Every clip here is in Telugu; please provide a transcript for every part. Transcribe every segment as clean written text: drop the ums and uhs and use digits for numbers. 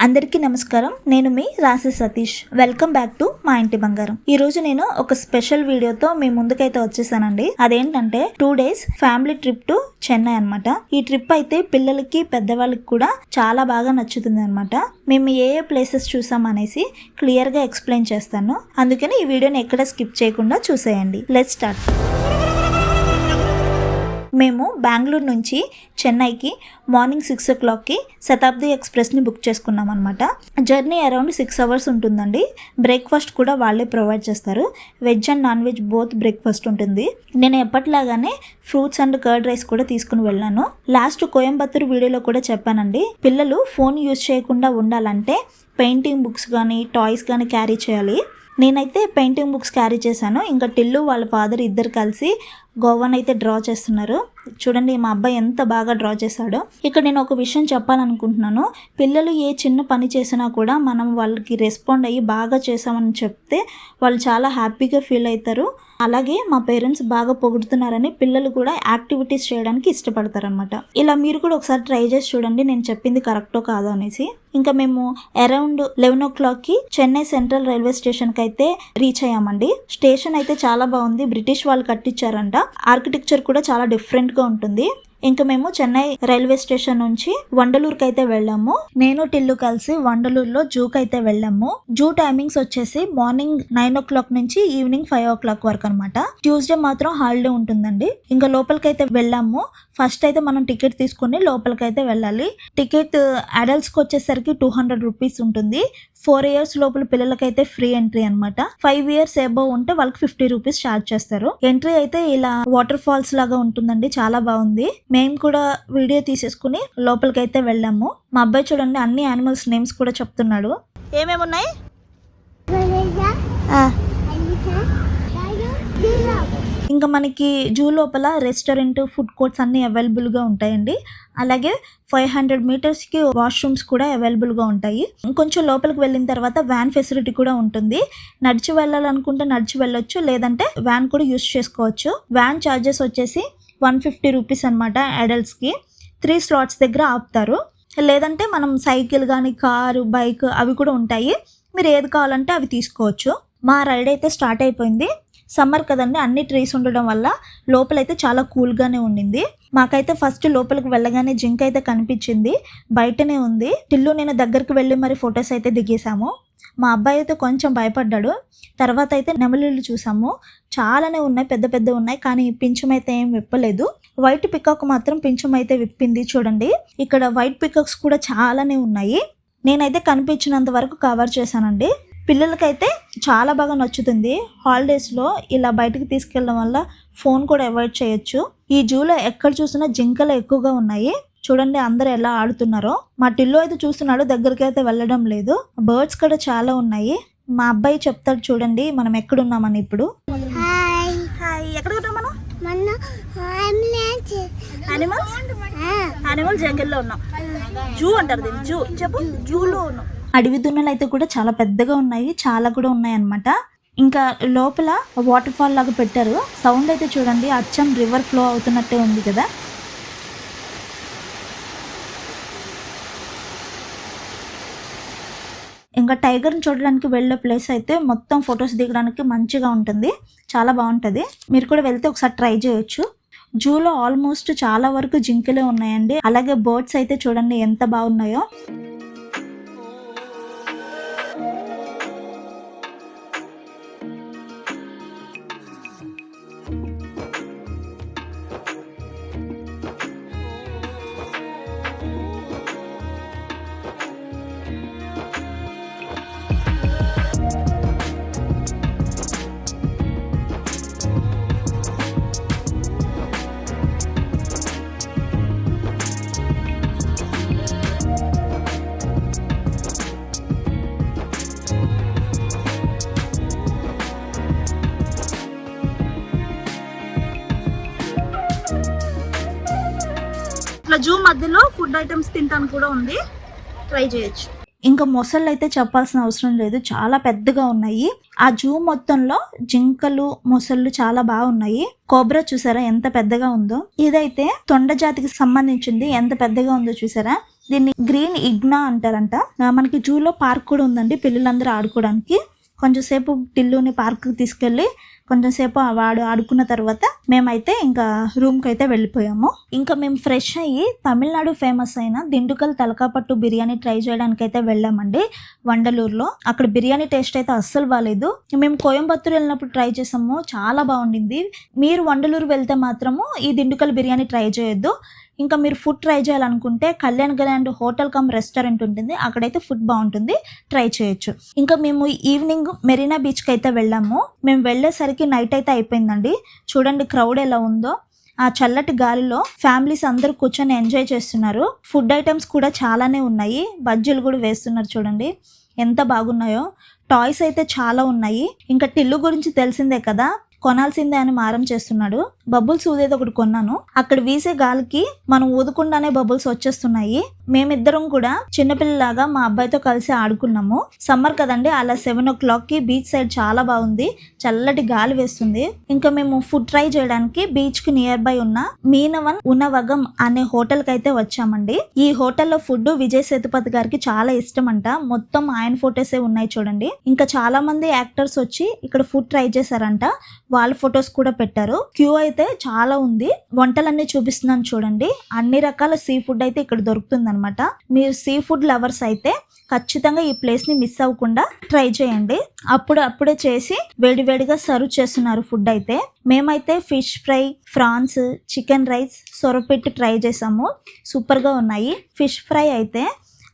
అందరికీ నమస్కారం. నేను మీ రాశి సతీష్. వెల్కమ్ బ్యాక్ టు మా ఇంటి బంగారం. ఈ రోజు నేను ఒక స్పెషల్ వీడియోతో మీ ముందుకైతే వచ్చేసానండి. అదేంటంటే 2 days family trip to Chennai అన్నమాట. ఈ ట్రిప్ అయితే పిల్లలకి పెద్దవాళ్ళకి కూడా చాలా బాగా నచ్చుతుంది అన్నమాట. మేము ఏ ప్లేసెస్ చూసాం అనేసి క్లియర్ గా ఎక్స్ప్లెయిన్ చేస్తాను. అందుకని ఈ వీడియోని ఎక్కడ స్కిప్ చేయకుండా చూసేయండి. Let's start. మేము బెంగళూరు నుంచి చెన్నైకి మార్నింగ్ 6 o'clockకి శతాబ్ది ఎక్స్ప్రెస్ని బుక్ చేసుకున్నాం అనమాట. జర్నీ అరౌండ్ 6 hours ఉంటుందండి. బ్రేక్ఫాస్ట్ కూడా వాళ్ళే ప్రొవైడ్ చేస్తారు. Veg and non veg both breakfast ఉంటుంది. నేను ఎప్పటిలాగానే ఫ్రూట్స్ అండ్ కర్డ్ రైస్ కూడా తీసుకుని వెళ్ళాను. లాస్ట్ కోయంబత్తూరు వీడియోలో కూడా చెప్పానండి, పిల్లలు ఫోన్ యూజ్ చేయకుండా ఉండాలంటే పెయింటింగ్ బుక్స్ కానీ టాయ్స్ కానీ క్యారీ చేయాలి. నేనైతే పెయింటింగ్ బుక్స్ క్యారీ చేశాను. ఇంకా టిల్లు వాళ్ళ ఫాదర్ ఇద్దరు కలిసి గోవాని అయితే డ్రా చేస్తున్నారు. చూడండి మా అబ్బాయి ఎంత బాగా డ్రా చేశాడో. ఇక్కడ నేను ఒక విషయం చెప్పాలనుకుంటున్నాను. పిల్లలు ఏ చిన్న పని చేసినా కూడా మనం వాళ్ళకి రెస్పాండ్ అయ్యి బాగా చేసామని చెప్తే వాళ్ళు చాలా హ్యాపీగా ఫీల్ అవుతారు. అలాగే మా పేరెంట్స్ బాగా పొగుడుతున్నారని పిల్లలు కూడా యాక్టివిటీస్ చేయడానికి ఇష్టపడతారు అనమాట. ఇలా మీరు కూడా ఒకసారి ట్రై చేసి చూడండి నేను చెప్పింది కరెక్టో కాదో అనేసి. ఇంకా మేము అరౌండ్ 11 o'clockకి చెన్నై సెంట్రల్ రైల్వే స్టేషన్కి అయితే రీచ్ అయ్యామండి. స్టేషన్ అయితే చాలా బాగుంది. బ్రిటిష్ వాళ్ళు కట్టించారంట. ఆర్కిటెక్చర్ కూడా చాలా డిఫరెంట్గా ఉంటుంది. ఇంకా మేము చెన్నై రైల్వే స్టేషన్ నుంచి వండలూరుకి అయితే వెళ్ళాము. నేను టిల్లు కలిసి వండలూరులో జూకి అయితే వెళ్ళాము. జూ టైమింగ్స్ వచ్చేసి మార్నింగ్ 9 o'clock నుంచి ఈవినింగ్ 5 o'clock వరకు అనమాట. ట్యూస్డే మాత్రం హాలిడే ఉంటుందండి. ఇంకా లోపలికి అయితే వెళ్ళాము. ఫస్ట్ అయితే మనం టికెట్ తీసుకుని లోపలికి అయితే వెళ్ళాలి. టికెట్ అడల్ట్స్కి వచ్చేసరికి 200 rupees ఉంటుంది. 4 years లోపల పిల్లలకైతే ఫ్రీ ఎంట్రీ అనమాట. 5 years అబౌవ్ ఉంటే వాళ్ళకి 50 rupees ఛార్జ్ చేస్తారు. ఎంట్రీ అయితే ఇలా వాటర్ ఫాల్స్ లాగా ఉంటుందండి. చాలా బాగుంది. మేము కూడా వీడియో తీసేసుకుని లోపలికి అయితే వెళ్ళాము. మా అబ్బాయి చూడండి అన్ని యానిమల్స్ నేమ్స్ కూడా చెప్తున్నాడు. ఏమేమి ఉన్నాయి? ఇంకా మనకి జూ లోపల రెస్టారెంట్, ఫుడ్ కోర్ట్స్ అన్నీ అవైలబుల్గా ఉంటాయండి. అలాగే 500 meters వాష్రూమ్స్ కూడా అవైలబుల్గా ఉంటాయి. కొంచెం లోపలికి వెళ్ళిన తర్వాత వ్యాన్ ఫెసిలిటీ కూడా ఉంటుంది. నడిచి వెళ్ళాలనుకుంటే నడిచి వెళ్ళొచ్చు, లేదంటే వ్యాన్ కూడా యూస్ చేసుకోవచ్చు. వ్యాన్ ఛార్జెస్ వచ్చేసి 150 rupees అనమాట. అడల్ట్స్కి 3 slots దగ్గర ఆపుతారు. లేదంటే మనం సైకిల్ కానీ కారు, బైక్ అవి కూడా ఉంటాయి. మీరు ఏది కావాలంటే అవి తీసుకోవచ్చు. మా రైడ్ అయితే స్టార్ట్ అయిపోయింది. సమ్మర్ కదండి, అన్ని ట్రీస్ ఉండడం వల్ల లోపలైతే చాలా కూల్గానే ఉండింది. మాకైతే ఫస్ట్ లోపలికి వెళ్ళగానే జింక అయితే కనిపించింది. బయటనే ఉంది. టిల్లు నేను దగ్గరికి వెళ్ళి మరి ఫొటోస్ అయితే దిగేసాము. మా అబ్బాయి అయితే కొంచెం భయపడ్డాడు. తర్వాత అయితే నెమలిళ్ళు చూసాము. చాలానే ఉన్నాయి, పెద్ద పెద్ద ఉన్నాయి. కానీ పింఛం అయితే ఏం విప్పలేదు. వైట్ పికాక్ మాత్రం పింఛం అయితే విప్పింది. చూడండి ఇక్కడ వైట్ పికాక్స్ కూడా చాలానే ఉన్నాయి. నేనైతే కనిపించినంత వరకు కవర్ చేశానండి. పిల్లలకైతే చాలా బాగా నచ్చుతుంది. హాలిడేస్లో ఇలా బయటకు తీసుకెళ్ళడం వల్ల ఫోన్ కూడా అవాయిడ్ చేయొచ్చు. ఈ జూలో ఎక్కడ చూసినా జింకలు ఎక్కువగా ఉన్నాయి. చూడండి అందరూ ఎలా ఆడుతున్నారో. మా టిల్లు అయితే చూస్తున్నాడు, దగ్గరికి అయితే వెళ్ళడం లేదు. బర్డ్స్ కూడా చాలా ఉన్నాయి. మా అబ్బాయి చెప్తాడు చూడండి మనం ఎక్కడున్నామని. ఇప్పుడు ఎక్కడ ఉన్నాం మనం? యానిమల్ జంగిల్లో ఉన్నాం. జూ అంటారు దీన్ని. జూ చెప్పు. జూలో ఉన్నాం. అడవి దున్నలు అయితే కూడా చాలా పెద్దగా ఉన్నాయి. చాలా కూడా ఉన్నాయి అన్నమాట. ఇంకా లోపల వాటర్ ఫాల్ లాగా పెట్టారు. సౌండ్ అయితే చూడండి అచ్చం రివర్ ఫ్లో అవుతున్నట్టే ఉంది కదా. ఇంకా టైగర్ని చూడడానికి వెళ్ళే ప్లేస్ అయితే మొత్తం ఫొటోస్ దిగడానికి మంచిగా ఉంటుంది. చాలా బాగుంటుంది. మీరు కూడా వెళ్తే ఒకసారి ట్రై చేయొచ్చు. జూలో ఆల్మోస్ట్ చాలా వరకు జింకలే ఉన్నాయండి. అలాగే బర్డ్స్ అయితే చూడండి ఎంత బాగున్నాయో. జూ మధ్యలో ఫుడ్ ఐటమ్స్ తింటాను కూడా ఉంది. ట్రై చేయొచ్చు. ఇంకా మొసళ్ళు అయితే చెప్పాల్సిన అవసరం లేదు, చాలా పెద్దగా ఉన్నాయి. ఆ జూ మొత్తంలో జింకలు, మొసళ్ళు చాలా బాగున్నాయి. కోబ్రా చూసారా ఎంత పెద్దగా ఉందో. ఇదైతే తొండ జాతికి సంబంధించింది. ఎంత పెద్దగా ఉందో చూసారా. దీన్ని గ్రీన్ ఇగ్నా అంటారంట. మనకి జూలో పార్క్ కూడా ఉందండి పిల్లలందరూ ఆడుకోవడానికి. కొంచెంసేపు టిల్లుని పార్క్కి తీసుకెళ్ళి కొంచెంసేపు వాడు ఆడుకున్న తర్వాత మేమైతే ఇంకా రూమ్కి అయితే వెళ్ళిపోయాము. ఇంకా మేము ఫ్రెష్ అయ్యి తమిళనాడు ఫేమస్ అయిన దిండుకల్ తలకాపట్టు బిర్యానీ ట్రై చేయడానికి అయితే వెళ్ళామండి వండలూరులో. అక్కడ బిర్యానీ టేస్ట్ అయితే అస్సలు బాగాలేదు. మేము కోయంబత్తూరు వెళ్ళినప్పుడు ట్రై చేసాము, చాలా బాగుండింది. మీరు వండలూరు వెళ్తే మాత్రము ఈ దిండుకల్ బిర్యానీ ట్రై చేయొద్దు. ఇంకా మీరు ఫుడ్ ట్రై చేయాలనుకుంటే Kalyan grand hotel come restaurant ఉంటుంది, అక్కడైతే ఫుడ్ బాగుంటుంది, ట్రై చేయొచ్చు. ఇంకా మేము ఈవినింగ్ మెరీనా బీచ్కి అయితే వెళ్ళాము. మేము వెళ్ళేసరికి నైట్ అయితే అయిపోయిందండి. చూడండి క్రౌడ్ ఎలా ఉందో. ఆ చల్లటి గాలిలో ఫ్యామిలీస్ అందరూ కూర్చొని ఎంజాయ్ చేస్తున్నారు. ఫుడ్ ఐటమ్స్ కూడా చాలానే ఉన్నాయి, బజ్జీలు కూడా వేస్తున్నారు. చూడండి ఎంత బాగున్నాయో. టాయ్స్ అయితే చాలా ఉన్నాయి. ఇంకా టిల్లు గురించి తెలిసిందే కదా, కొనాల్సిందే అని మారం చేస్తున్నాడు. బబుల్స్ ఊదేది ఒకటి కొన్నాను. అక్కడ వీసే గాలికి మనం ఊదకుండానే బబుల్స్ వచ్చేస్తున్నాయి. మేమిద్దరం కూడా చిన్నపిల్లలాగా మా అబ్బాయితో కలిసి ఆడుకున్నాము. సమ్మర్ కదండి, అలా 7 o'clock బీచ్ సైడ్ చాలా బాగుంది, చల్లటి గాలి వేస్తుంది. ఇంకా మేము ఫుడ్ ట్రై చేయడానికి బీచ్ కి నియర్ బై ఉన్న మీనవన్ ఉనవగం అనే హోటల్ కి అయితే వచ్చామండి. ఈ హోటల్లో ఫుడ్ విజయ్ సేతుపతి గారికి చాలా ఇష్టం అంట. మొత్తం ఆయన ఫొటోసే ఉన్నాయి చూడండి. ఇంకా చాలా మంది యాక్టర్స్ వచ్చి ఇక్కడ ఫుడ్ ట్రై చేశారంట, వాళ్ళ ఫొటోస్ కూడా పెట్టారు. క్యూ అయితే చాలా ఉంది. వంటలన్నీ చూపిస్తున్నాను చూడండి. అన్ని రకాల సీ ఫుడ్ అయితే ఇక్కడ దొరుకుతుంది అనమాట. మీరు సీ ఫుడ్ లవర్స్ అయితే ఖచ్చితంగా ఈ ప్లేస్ ని మిస్ అవ్వకుండా ట్రై చేయండి. అప్పుడే చేసి వేడివేడిగా సర్వ్ చేస్తున్నారు ఫుడ్ అయితే. మేమైతే fish fry, prawns, chicken rice, సొరపెట్టి ట్రై చేసాము. సూపర్ గా ఉన్నాయి. ఫిష్ ఫ్రై అయితే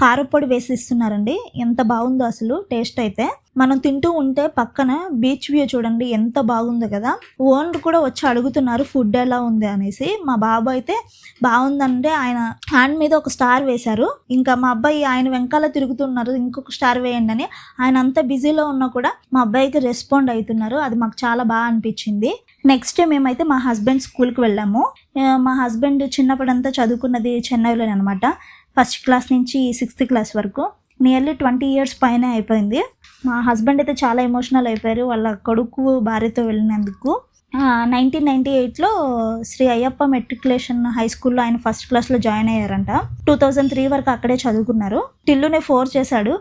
కారపొడి వేసి ఇస్తున్నారండి. ఎంత బాగుందో అసలు టేస్ట్ అయితే. మనం తింటూ ఉంటే పక్కన బీచ్ వ్యూ చూడండి ఎంత బాగుందో కదా. ఓనర్ కూడా వచ్చి అడుగుతున్నారు ఫుడ్ ఎలా ఉంది అనేసి. మా బాబు అయితే బాగుందంటే ఆయన హ్యాండ్ మీద ఒక స్టార్ వేశారు. ఇంకా మా అబ్బాయి ఆయన వెనకాల తిరుగుతున్నారు, ఇంకొక స్టార్ వేయండి అని. ఆయన అంత బిజీలో ఉన్నా కూడా మా అబ్బాయికి రెస్పాండ్ అవుతున్నారు. అది మాకు చాలా బాగా అనిపించింది. నెక్స్ట్ మేమైతే మా హస్బెండ్ స్కూల్కి వెళ్ళాము. మా హస్బెండ్ చిన్నప్పుడంతా చదువుకున్నది చెన్నైలోనే అనమాట. ఫస్ట్ క్లాస్ నుంచి 6th క్లాస్ వరకు. నియర్లీ 20 years పైన అయిపోయింది. మా హస్బెండ్ అయితే చాలా ఎమోషనల్ అయిపోయారు వాళ్ళ కొడుకు భార్యతో వెళ్ళినందుకు. 1998లో శ్రీ అయ్యప్ప మెట్రికులేషన్ హై స్కూల్లో ఆయన ఫస్ట్ క్లాస్లో జాయిన్ అయ్యారంట. 2003 వరకు అక్కడే చదువుకున్నారు. టిల్లునే ఫోర్స్ చేశాడు,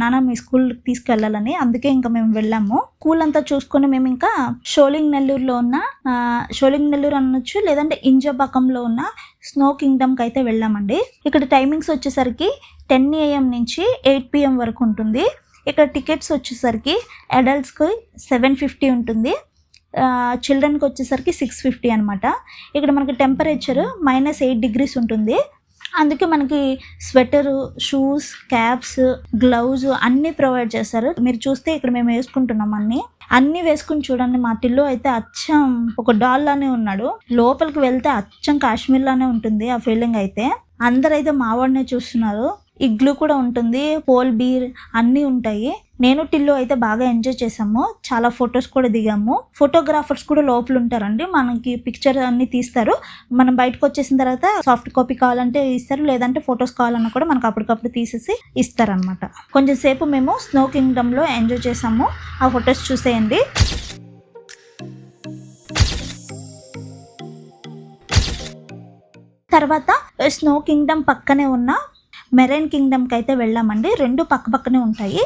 నాన్న మీ స్కూల్కి తీసుకెళ్ళాలని. అందుకే ఇంకా మేము వెళ్ళాము. స్కూల్ అంతా చూసుకొని మేము ఇంకా షోలింగ్ నెల్లూరులో ఉన్న షోలింగ్ నెల్లూరు అనొచ్చు, లేదంటే ఇంజపాకంలో ఉన్న స్నో కింగ్డమ్కి అయితే వెళ్ళామండి. ఇక్కడ టైమింగ్స్ వచ్చేసరికి 10 AM నుంచి 8 PM వరకు ఉంటుంది. ఇక్కడ టికెట్స్ వచ్చేసరికి అడల్ట్స్కి 750 ఉంటుంది, చిల్డ్రన్కి వచ్చేసరికి 650 అనమాట. ఇక్కడ మనకి టెంపరేచర్ -8 degrees ఉంటుంది. అందుకే మనకి స్వెటరు, షూస్, క్యాప్స్, గ్లౌజ్ అన్నీ ప్రొవైడ్ చేస్తారు. మీరు చూస్తే ఇక్కడ మేము వేసుకుంటున్నాం అన్నీ వేసుకుని చూడండి. మా టిల్లు అయితే అచ్చం ఒక డాల్ లానే ఉన్నాడు. లోపలికి వెళ్తే అచ్చం కాశ్మీర్ లానే ఉంటుంది ఆ ఫీలింగ్ అయితే. అందరైతే మావాడినే చూస్తున్నారు. ఇగ్లు కూడా ఉంటుంది, పోల్ బీర్ అన్నీ ఉంటాయి. నేను టిల్లు అయితే బాగా ఎంజాయ్ చేసాము. చాలా ఫొటోస్ కూడా దిగాము. ఫోటోగ్రాఫర్స్ కూడా లోపల ఉంటారండి, మనకి పిక్చర్ అన్ని తీస్తారు. మనం బయటకు వచ్చేసిన తర్వాత సాఫ్ట్ కాపీ కావాలంటే ఇస్తారు, లేదంటే ఫొటోస్ కావాలన్నా కూడా మనకు అప్పటికప్పుడు తీసేసి ఇస్తారనమాట. కొంచెం సేపు మేము స్నో కింగ్డమ్లో ఎంజాయ్ చేసాము. ఆ ఫొటోస్ చూసేయండి. తర్వాత స్నో కింగ్డమ్ పక్కనే ఉన్న మెరైన్ కింగ్డమ్కి అయితే వెళ్ళామండి. 2 పక్కనే ఉంటాయి.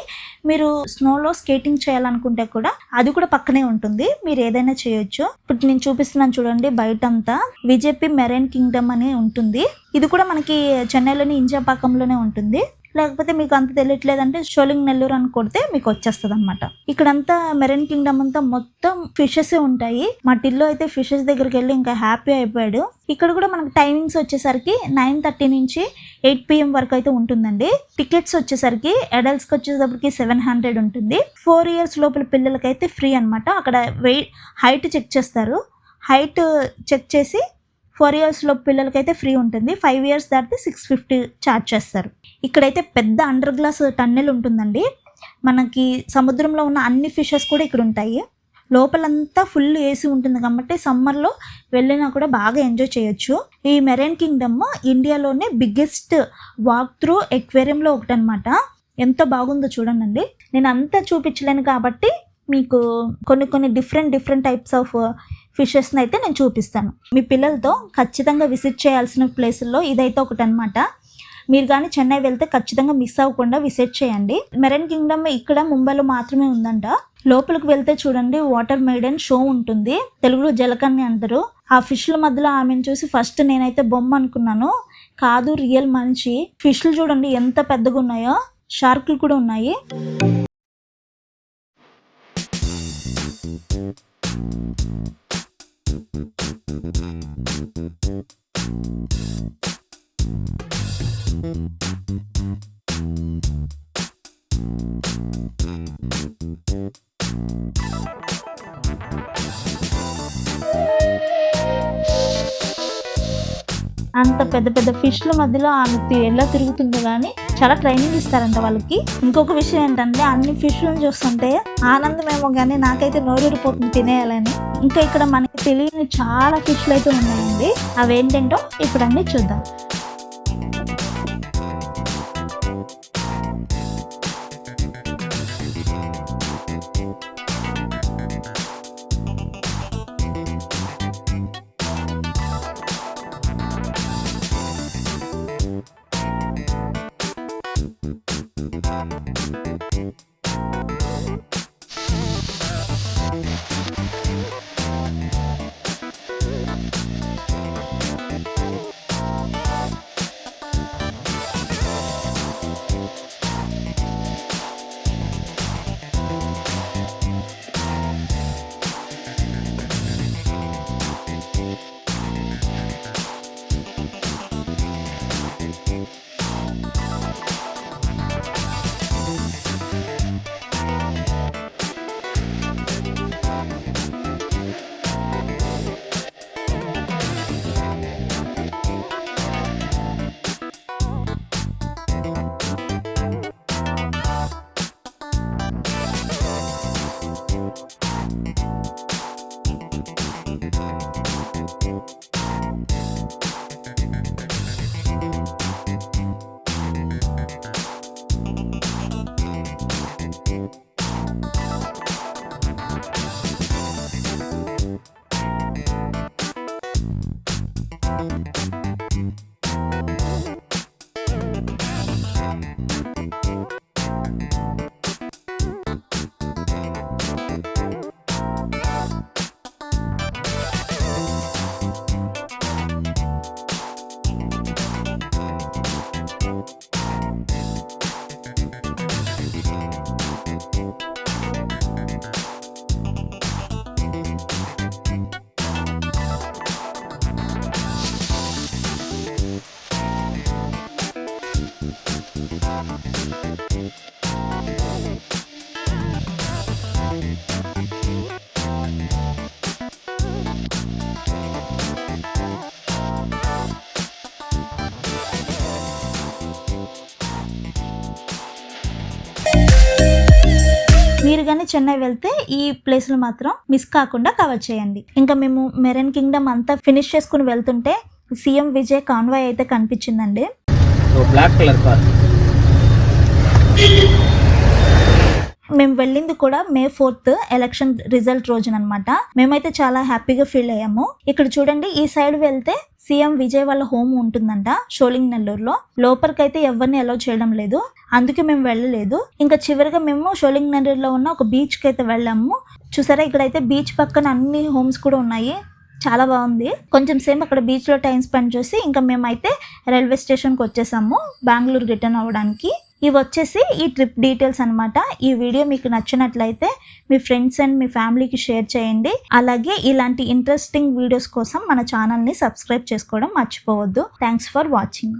మీరు స్నోలో స్కేటింగ్ చేయాలనుకుంటే కూడా అది కూడా పక్కనే ఉంటుంది, మీరు ఏదైనా చేయొచ్చు. ఇప్పుడు నేను చూపిస్తున్నాను చూడండి, బయటంతా విజేపీ మెరైన్ కింగ్డమ్ అని ఉంటుంది. ఇది కూడా మనకి చెన్నైలోని ఇంజపాకంలోనే ఉంటుంది. లేకపోతే మీకు అంత తెలియట్లేదంటే షోలింగ్ నెల్లూరు అని కొడితే మీకు వచ్చేస్తుంది అనమాట. ఇక్కడంతా మెరైన్ కింగ్డమ్ అంతా మొత్తం ఫిషెస్ ఉంటాయి. మా టిల్లు అయితే ఫిషెస్ దగ్గరికి వెళ్ళి ఇంకా హ్యాపీ అయిపోయాడు. ఇక్కడ కూడా మనకి టైమింగ్స్ వచ్చేసరికి 9:30 నుంచి 8 PM వరకు అయితే ఉంటుందండి. టికెట్స్ వచ్చేసరికి అడల్ట్స్కి వచ్చేసరికి 700 ఉంటుంది. 4 years లోపల పిల్లలకైతే ఫ్రీ అనమాట. అక్కడ హైట్ చెక్ చేస్తారు. హైట్ చెక్ చేసి 4 years లోపు పిల్లలకైతే ఫ్రీ ఉంటుంది. 5 years దాటితే 650 ఛార్జ్ చేస్తారు. ఇక్కడైతే పెద్ద అండర్ గ్లాస్ టన్నెల్ ఉంటుందండి. మనకి సముద్రంలో ఉన్న అన్ని ఫిషెస్ కూడా ఇక్కడ ఉంటాయి. లోపలంతా ఫుల్ ఏసీ ఉంటుంది కాబట్టి సమ్మర్లో వెళ్ళినా కూడా బాగా ఎంజాయ్ చేయొచ్చు. ఈ మెరైన్ కింగ్డమ్ ఇండియాలోనే బిగ్గెస్ట్ వాక్ త్రూ ఎక్వేరియంలో ఒకటి అనమాట. ఎంత బాగుందో చూడండి. నేను అంతా చూపించలేను కాబట్టి మీకు కొన్ని డిఫరెంట్ టైప్స్ ఆఫ్ ఫిషెస్ని అయితే నేను చూపిస్తాను. మీ పిల్లలతో ఖచ్చితంగా విజిట్ చేయాల్సిన ప్లేసుల్లో ఇదైతే ఒకటి అనమాట. మీరు కానీ చెన్నై వెళ్తే ఖచ్చితంగా మిస్ అవ్వకుండా విజిట్ చేయండి. మెరైన్ కింగ్డమ్ ఇక్కడ ముంబైలో మాత్రమే ఉందంట. లోపలికి వెళ్తే చూడండి వాటర్ మెయిడెన్ షో ఉంటుంది, తెలుగులో జలకన్య అంటారు. ఆ ఫిష్ల మధ్యలో ఆమెను చూసి ఫస్ట్ నేనైతే బొమ్మ అనుకున్నాను, కాదు రియల్ మనిషి. ఫిష్లు చూడండి ఎంత పెద్దగా ఉన్నాయో, షార్కులు కూడా ఉన్నాయి. అంత పెద్ద పెద్ద ఫిష్ల మధ్యలో ఆమె ఎలా తిరుగుతుందో కానీ చాలా ట్రైనింగ్ ఇస్తారంట వాళ్ళకి. ఇంకొక విషయం ఏంటంటే అన్ని ఫిష్లను చూస్తుంటే ఆనందమేమో కానీ నాకైతే నోరూరిపోతుంది తినేయాలని. ఇంకా ఇక్కడ మనకి తెలియని చాలా ఫిష్లు అయితే ఉన్నాయండి. అవేంటంటో ఇప్పుడు అన్నీ చూద్దాం. మీరు కానీ చెన్నై వెళ్తే ఈ ప్లేస్లు మాత్రం మిస్ కాకుండా కవర్ చేయండి. ఇంకా మేము మెరైన్ కింగ్డమ్ అంతా ఫినిష్ చేసుకుని వెళ్తుంటే సీఎం విజయ్ కాన్వాయ్ అయితే కనిపించిందండి. Black colour car. మేము వెళ్ళింది కూడా May 4th ఎలక్షన్ రిజల్ట్ రోజున అనమాట. మేమైతే చాలా హ్యాపీగా ఫీల్ అయ్యాము. ఇక్కడ చూడండి ఈ సైడ్ వెళ్తే సీఎం విజయ్ వాళ్ళ హోమ్ ఉంటుందంట షోలింగ్ నెల్లూరులో. లోపలికైతే ఎవరిని అలౌ చేయడం లేదు, అందుకే మేము వెళ్ళలేదు. ఇంకా చివరిగా మేము షోలింగ్ నెల్లూరులో ఉన్న ఒక బీచ్ కి అయితే వెళ్ళాము. చూసారా ఇక్కడైతే బీచ్ పక్కన అన్ని హోమ్స్ కూడా ఉన్నాయి, చాలా బాగుంది. కొంచెం సేపు అక్కడ బీచ్ లో టైం స్పెండ్ చేసి ఇంకా మేమైతే రైల్వే స్టేషన్ కి వచ్చేసాము బెంగళూరు రిటర్న్ అవ్వడానికి. ఇవి వచ్చేసి ఈ ట్రిప్ డీటెయిల్స్ అనమాట. ఈ వీడియో మీకు నచ్చినట్లయితే మీ ఫ్రెండ్స్ అండ్ మీ ఫ్యామిలీకి షేర్ చేయండి. అలాగే ఇలాంటి ఇంట్రెస్టింగ్ వీడియోస్ కోసం మన ఛానల్ని సబ్స్క్రైబ్ చేసుకోవడం మర్చిపోవద్దు. Thanks for watching.